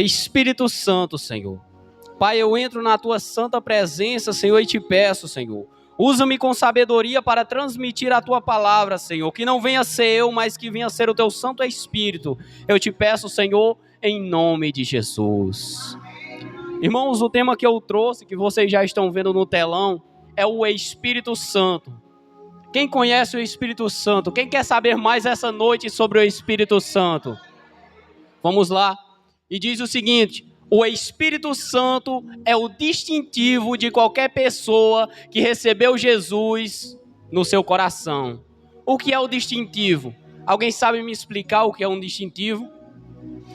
Espírito Santo, Senhor. Pai, eu entro na tua santa presença, Senhor, e te peço, Senhor, usa-me com sabedoria para transmitir a tua palavra, Senhor, que não venha ser eu, mas que venha ser o teu Santo Espírito. Eu te peço, Senhor, em nome de Jesus. Irmãos, o tema que eu trouxe, que vocês já estão vendo no telão, é o Espírito Santo. Quem conhece o Espírito Santo? Quem quer saber mais essa noite sobre o Espírito Santo? Vamos lá. E diz o seguinte: o Espírito Santo é o distintivo de qualquer pessoa que recebeu Jesus no seu coração. O que é o distintivo? Alguém sabe me explicar o que é um distintivo?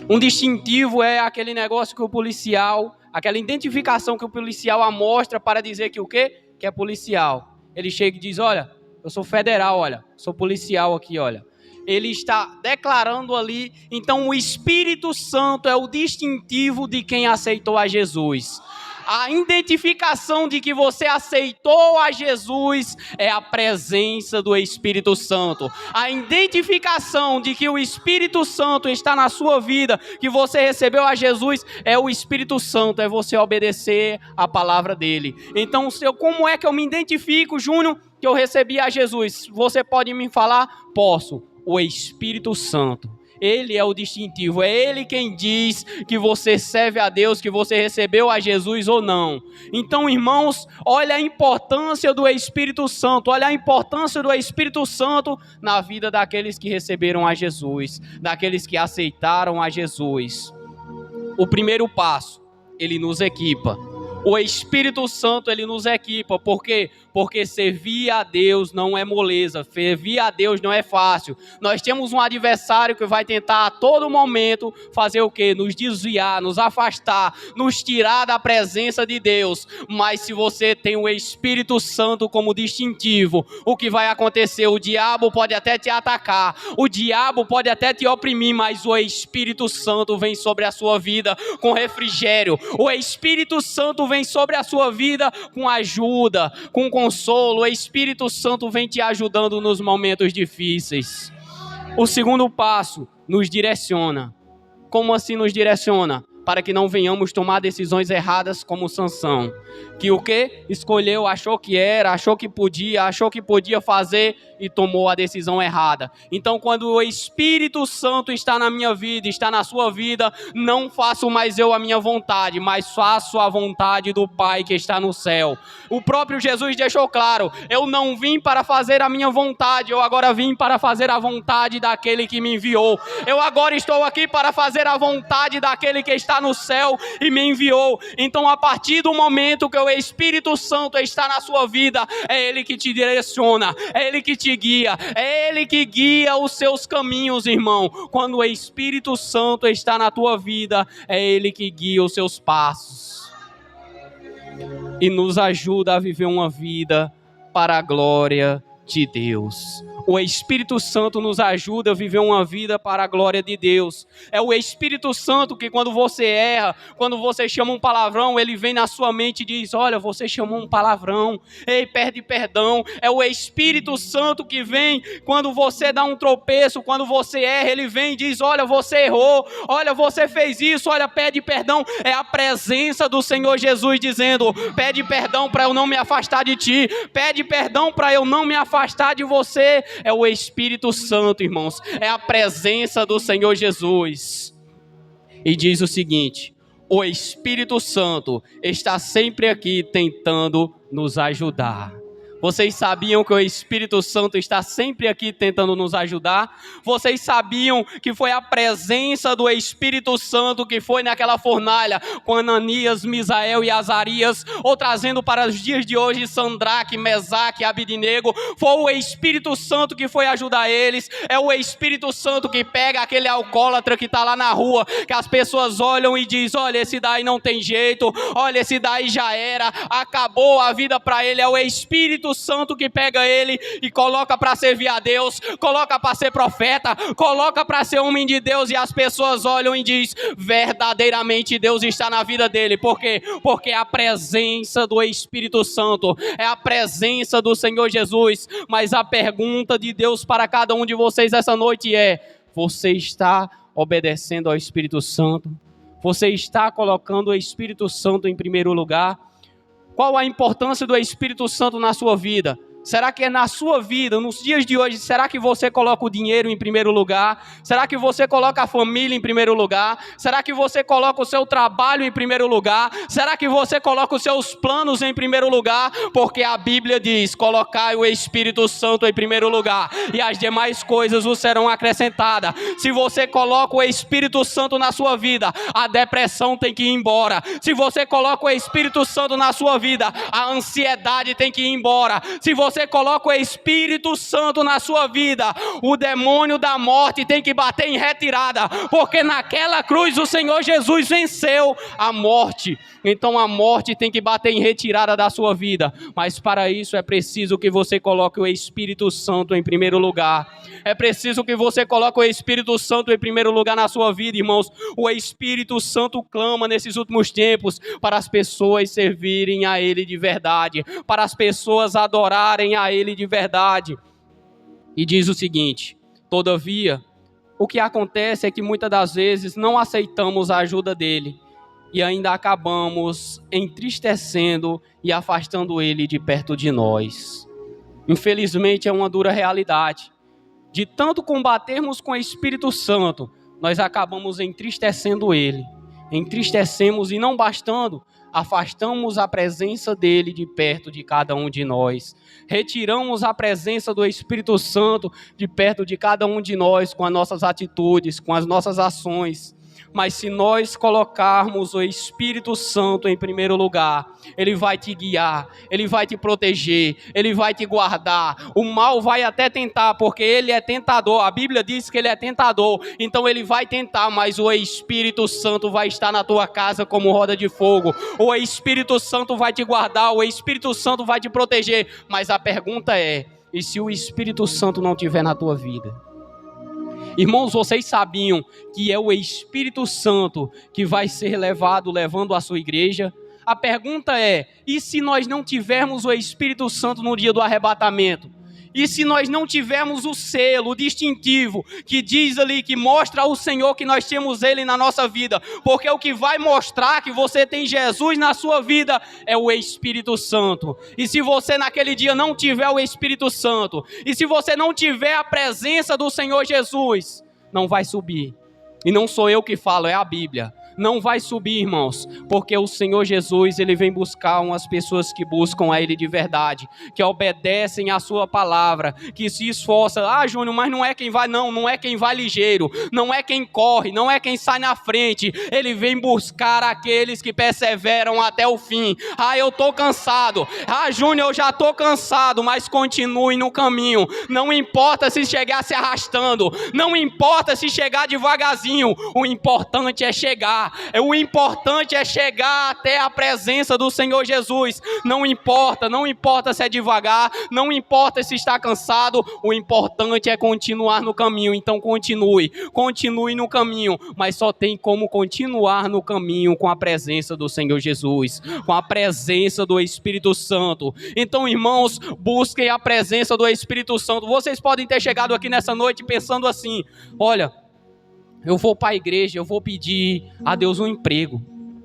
Um distintivo é aquele negócio que o policial, aquela identificação que o policial amostra para dizer que o quê? Que é policial. Ele chega e diz: olha, eu sou federal, olha, sou policial aqui, olha. Ele está declarando ali. Então o Espírito Santo é o distintivo de quem aceitou a Jesus. A identificação de que você aceitou a Jesus é a presença do Espírito Santo. A identificação de que o Espírito Santo está na sua vida, que você recebeu a Jesus, é o Espírito Santo, é você obedecer a palavra dele. Então, como é que eu me identifico, Júnior, que eu recebi a Jesus? Você pode me falar? Posso. O Espírito Santo. Ele é o distintivo, é Ele quem diz que você serve a Deus, que você recebeu a Jesus ou não. Então, irmãos, olha a importância do Espírito Santo, olha a importância do Espírito Santo na vida daqueles que receberam a Jesus, daqueles que aceitaram a Jesus. O primeiro passo, Ele nos equipa. O Espírito Santo, Ele nos equipa. Por quê? Porque servir a Deus não é moleza. Servir a Deus não é fácil. Nós temos um adversário que vai tentar a todo momento fazer o quê? Nos desviar, nos afastar, nos tirar da presença de Deus. Mas se você tem o Espírito Santo como distintivo, o que vai acontecer? O diabo pode até te atacar, o diabo pode até te oprimir, mas o Espírito Santo vem sobre a sua vida com refrigério. O Espírito Santo vem sobre a sua vida com ajuda, com consolo. O Espírito Santo vem te ajudando nos momentos difíceis. O segundo passo, nos direciona. Como assim nos direciona? Para que não venhamos tomar decisões erradas como Sansão. Que o quê? Escolheu, achou que era, achou que podia fazer e tomou a decisão errada. Então, quando o Espírito Santo está na minha vida, está na sua vida, não faço mais eu a minha vontade, mas faço a vontade do Pai que está no céu. O próprio Jesus deixou claro: eu não vim para fazer a minha vontade, eu agora vim para fazer a vontade daquele que me enviou. Eu agora estou aqui para fazer a vontade daquele que está no céu e me enviou. Então, a partir do momento que o Espírito Santo está na sua vida, é Ele que te direciona, é Ele que te guia, é Ele que guia os seus caminhos, irmão. Quando o Espírito Santo está na tua vida, é Ele que guia os seus passos e nos ajuda a viver uma vida para a glória de Deus. O Espírito Santo nos ajuda a viver uma vida para a glória de Deus. É o Espírito Santo que, quando você erra, quando você chama um palavrão, ele vem na sua mente e diz: olha, você chamou um palavrão, ei, pede perdão. É o Espírito Santo que vem quando você dá um tropeço, quando você erra, ele vem e diz: olha, você errou, olha, você fez isso, olha, pede perdão. É a presença do Senhor Jesus dizendo: pede perdão para eu não me afastar de ti, pede perdão para eu não me afastar de você. É o Espírito Santo, irmãos. É a presença do Senhor Jesus. E diz o seguinte: o Espírito Santo está sempre aqui tentando nos ajudar. Vocês sabiam que o Espírito Santo está sempre aqui tentando nos ajudar? Vocês sabiam que foi a presença do Espírito Santo que foi naquela fornalha com Ananias, Misael e Azarias, ou trazendo para os dias de hoje Sandraque, Mesaque e Abidnego? Foi o Espírito Santo que foi ajudar eles. É o Espírito Santo que pega aquele alcoólatra que está lá na rua, que as pessoas olham e dizem: olha, esse daí não tem jeito, olha, esse daí já era, acabou a vida para ele. É o Espírito Santo que pega ele e coloca para servir a Deus, coloca para ser profeta, coloca para ser homem de Deus, e as pessoas olham e dizem: verdadeiramente Deus está na vida dele. Por quê? Porque é a presença do Espírito Santo, é a presença do Senhor Jesus. Mas a pergunta de Deus para cada um de vocês essa noite é: você está obedecendo ao Espírito Santo? Você está colocando o Espírito Santo em primeiro lugar? Qual a importância do Espírito Santo na sua vida? Será que é na sua vida, nos dias de hoje, será que você coloca o dinheiro em primeiro lugar? Será que você coloca a família em primeiro lugar? Será que você coloca o seu trabalho em primeiro lugar? Será que você coloca os seus planos em primeiro lugar? Porque a Bíblia diz, colocai o Espírito Santo em primeiro lugar, e as demais coisas vos serão acrescentadas. Se você coloca o Espírito Santo na sua vida, a depressão tem que ir embora. Se você coloca o Espírito Santo na sua vida, a ansiedade tem que ir embora. Se você coloca o Espírito Santo na sua vida, o demônio da morte tem que bater em retirada, porque naquela cruz o Senhor Jesus venceu a morte. Então a morte tem que bater em retirada da sua vida, mas para isso é preciso que você coloque o Espírito Santo em primeiro lugar. É preciso que você coloque o Espírito Santo em primeiro lugar na sua vida, irmãos. O Espírito Santo clama nesses últimos tempos para as pessoas servirem a Ele de verdade, para as pessoas adorarem a Ele de verdade. E diz o seguinte: todavia, o que acontece é que muitas das vezes não aceitamos a ajuda dele e ainda acabamos entristecendo e afastando ele de perto de nós. Infelizmente é uma dura realidade. De tanto combatermos com o Espírito Santo, nós acabamos entristecendo ele. Entristecemos e não bastando, afastamos a presença dele de perto de cada um de nós. Retiramos a presença do Espírito Santo de perto de cada um de nós com as nossas atitudes, com as nossas ações. Mas se nós colocarmos o Espírito Santo em primeiro lugar, ele vai te guiar, ele vai te proteger, ele vai te guardar. O mal vai até tentar, porque ele é tentador. A Bíblia diz que ele é tentador, então ele vai tentar, mas o Espírito Santo vai estar na tua casa como roda de fogo. O Espírito Santo vai te guardar, o Espírito Santo vai te proteger. Mas a pergunta é: e se o Espírito Santo não estiver na tua vida? Irmãos, vocês sabiam que é o Espírito Santo que vai ser levando a sua igreja? A pergunta é: e se nós não tivermos o Espírito Santo no dia do arrebatamento? E se nós não tivermos o selo, o distintivo, que diz ali, que mostra ao Senhor que nós temos Ele na nossa vida? Porque o que vai mostrar que você tem Jesus na sua vida é o Espírito Santo. E se você naquele dia não tiver o Espírito Santo, e se você não tiver a presença do Senhor Jesus, não vai subir. E não sou eu que falo, é a Bíblia. Não vai subir, irmãos, porque o Senhor Jesus, ele vem buscar umas pessoas que buscam a Ele de verdade, que obedecem a sua palavra, que se esforçam. Ah, Júnior, mas não é quem vai, não é quem vai ligeiro, não é quem corre, não é quem sai na frente. Ele vem buscar aqueles que perseveram até o fim. Ah, eu estou cansado. Ah, Júnior, eu já estou cansado, mas continue no caminho. Não importa se chegar se arrastando, não importa se chegar devagarzinho, o importante é chegar. O importante é chegar até a presença do Senhor Jesus. Não importa se é devagar, não importa se está cansado, o importante é continuar no caminho. Então continue no caminho, mas só tem como continuar no caminho com a presença do Senhor Jesus, com a presença do Espírito Santo. Então, irmãos, busquem a presença do Espírito Santo. Vocês podem ter chegado aqui nessa noite pensando assim: olha, eu vou para a igreja, eu vou pedir a Deus um emprego.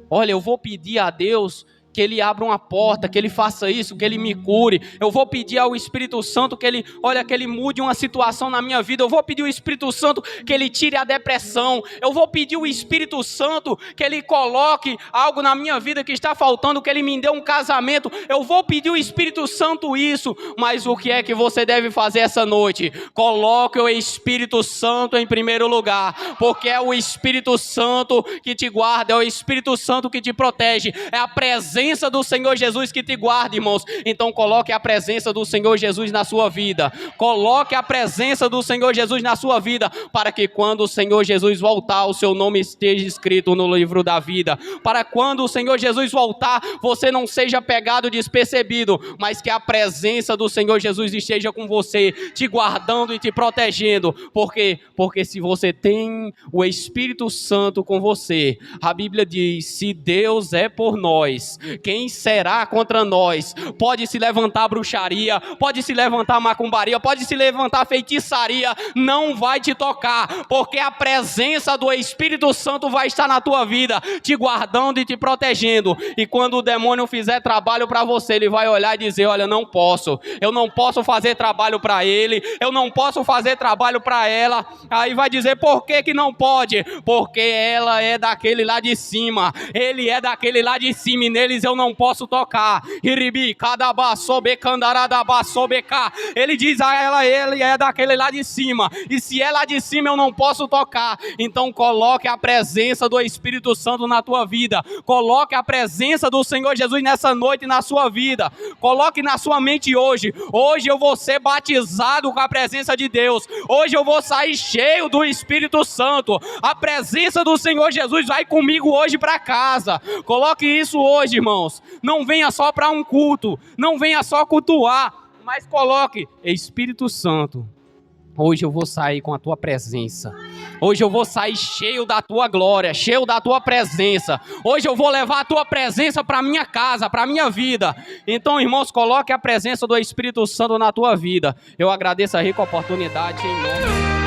Olha, eu vou pedir a Deus que Ele abra uma porta, que Ele faça isso, que Ele me cure. Eu vou pedir ao Espírito Santo que Ele mude uma situação na minha vida. Eu vou pedir ao Espírito Santo que Ele tire a depressão. Eu vou pedir ao Espírito Santo que Ele coloque algo na minha vida que está faltando, que Ele me dê um casamento. Eu vou pedir ao Espírito Santo isso. Mas o que é que você deve fazer essa noite? Coloque o Espírito Santo em primeiro lugar, porque é o Espírito Santo que te guarda, é o Espírito Santo que te protege, é a presença do Senhor Jesus que te guarda, irmãos. Então coloque a presença do Senhor Jesus na sua vida. Coloque a presença do Senhor Jesus na sua vida, para que quando o Senhor Jesus voltar, o seu nome esteja escrito no livro da vida. Para quando o Senhor Jesus voltar, você não seja pegado despercebido, mas que a presença do Senhor Jesus esteja com você, te guardando e te protegendo. Por quê? Porque se você tem o Espírito Santo com você, a Bíblia diz: se Deus é por nós, quem será contra nós? Pode se levantar bruxaria, pode se levantar macumbaria, pode se levantar feitiçaria, não vai te tocar, porque a presença do Espírito Santo vai estar na tua vida, te guardando e te protegendo. E quando o demônio fizer trabalho para você, ele vai olhar e dizer: olha, eu não posso fazer trabalho para ele, eu não posso fazer trabalho para ela. Aí vai dizer: por que não pode? Porque ela é daquele lá de cima, ele é daquele lá de cima, e neles eu não posso tocar. Ele diz a ela: ele é daquele lá de cima, e se é lá de cima eu não posso tocar. Então coloque a presença do Espírito Santo na tua vida, coloque a presença do Senhor Jesus nessa noite na sua vida, coloque na sua mente hoje eu vou ser batizado com a presença de Deus, hoje eu vou sair cheio do Espírito Santo, a presença do Senhor Jesus vai comigo hoje para casa. Coloque isso hoje, irmãos, não venha só para um culto, não venha só cultuar, mas coloque: Espírito Santo, hoje eu vou sair com a tua presença, hoje eu vou sair cheio da tua glória, cheio da tua presença, hoje eu vou levar a tua presença para minha casa, para minha vida. Então, irmãos, coloque a presença do Espírito Santo na tua vida. Eu agradeço a rica oportunidade em nome de